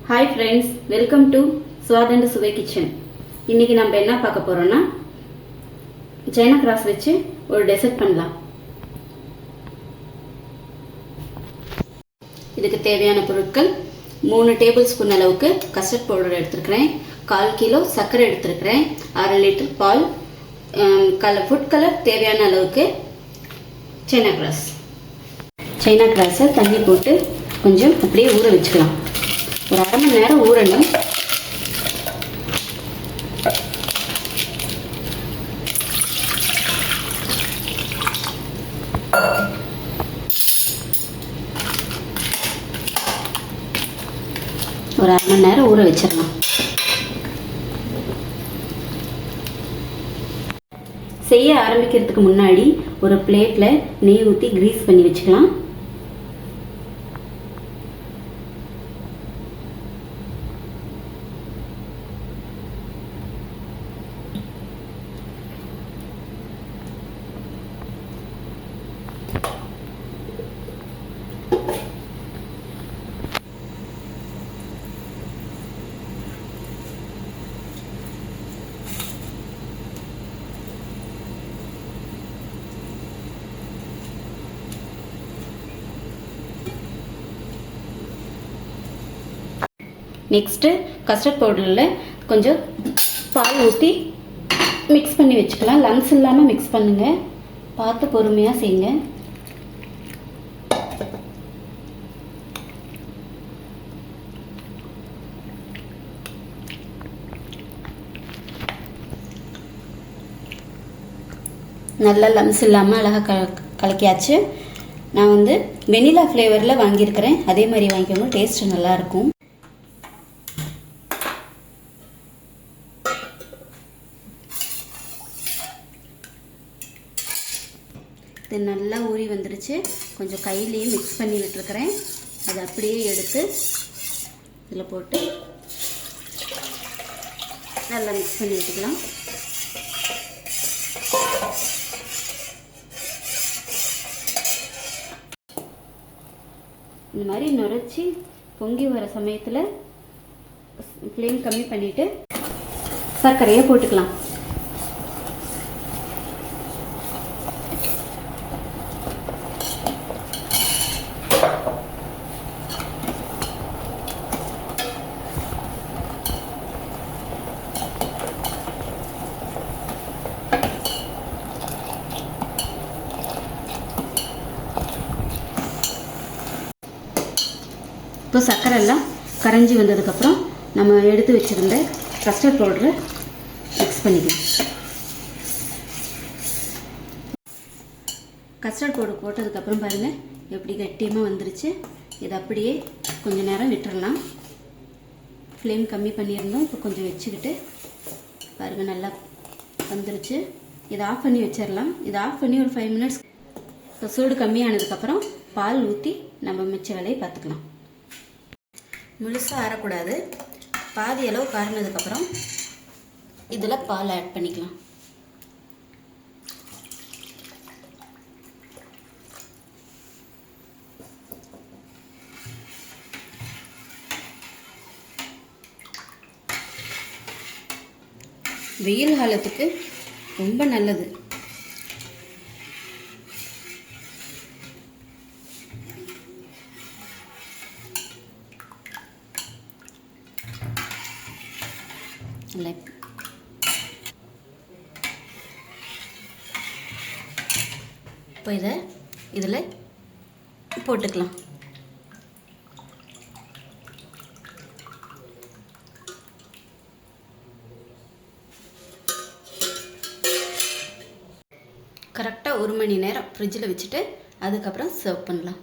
Hi friends, welcome to Swad and Suvai kitchen. இன்றைக்கி நம்ம என்ன பார்க்க போகிறோன்னா சைனா கிராஸ் வச்சு ஒரு டெசர்ட் பண்ணலாம். இதுக்கு தேவையான பொருட்கள் 3 டேபிள் ஸ்பூன் அளவுக்கு கஸ்டர்ட் பவுடர் எடுத்துருக்கிறேன், 1/4 கிலோ சர்க்கரை எடுத்துருக்கிறேன், 1/2 லிட்டர் பால், ஃபுட் கலர் தேவையான அளவுக்கு சைனா கிராஸை தண்ணி போட்டு கொஞ்சம் அப்படியே ஊற வச்சுக்கலாம். ஒரு அரை மணி நேரம் ஊறணும். ஒரு அரை மணி நேரம் ஊற வச்சிடலாம். செய்ய ஆரம்பிக்கிறதுக்கு முன்னாடி ஒரு பிளேட்டில் நெய் ஊற்றி கிரீஸ் பண்ணி வச்சுக்கலாம். நெக்ஸ்ட்டு கஸ்டர்ட் பவுடரில் கொஞ்சம் பால் ஊற்றி மிக்ஸ் பண்ணி வச்சுக்கலாம். லம்ஸ் இல்லாமல் மிக்ஸ் பண்ணுங்கள், பார்த்து பொறுமையாக செய்யுங்க. நல்லா லம்ஸ் இல்லாமல் அழகாக கலக்கியாச்சு. நான் வெனிலா ஃப்ளேவரில் வாங்கியிருக்கிறேன், அதே மாதிரி வாங்கிக்கோங்க, டேஸ்ட் நல்லாயிருக்கும். இது நல்லா ஊறி வந்துருச்சு. கொஞ்சம் கையிலேயே மிக்ஸ் பண்ணி விட்டுருக்கிறேன். அதை அப்படியே எடுத்து இதில் போட்டு நல்லா மிக்ஸ் பண்ணி விட்டுக்கலாம். இந்த மாதிரி நுரைச்சி பொங்கி வர சமயத்தில் ஃப்ளேம் கம்மி பண்ணிவிட்டு சர்க்கரையை போட்டுக்கலாம். இப்போ சர்க்கரை எல்லாம் கரைஞ்சி வந்ததுக்கப்புறம் நம்ம எடுத்து வச்சுருந்த கஸ்டர்ட் பவுடரை மிக்ஸ் பண்ணிக்கலாம். கஸ்டர்ட் பவுடர் போட்டதுக்கப்புறம் பாருங்கள் எப்படி கட்டியமாக வந்துருச்சு. இதை அப்படியே கொஞ்சம் நேரம் விட்டுறலாம். ஃப்ளேம் கம்மி பண்ணியிருந்தோம், இப்போ கொஞ்சம் வச்சுக்கிட்டு பாருங்கள் நல்லா வந்துருச்சு. இதை ஆஃப் பண்ணி வச்சிடலாம். இதை ஆஃப் பண்ணி ஒரு 5 மினிட்ஸ் இப்போ சூடு கம்மியானதுக்கப்புறம் பால் ஊற்றி நம்ம மிச்ச வேலையை பார்த்துக்கலாம். முழுசாக ஆறக்கூடாது. பாதி அளவு காறினதுக்கப்புறம் இதில் பால் ஆட் பண்ணிக்கலாம். வெயில் காலத்துக்கு ரொம்ப நல்லது. இப்போ இதில் போட்டுக்கலாம். கரெக்டாக 1 மணி நேரம் ஃப்ரிட்ஜில் வச்சுட்டு அதுக்கப்புறம் சர்வ் பண்ணலாம்.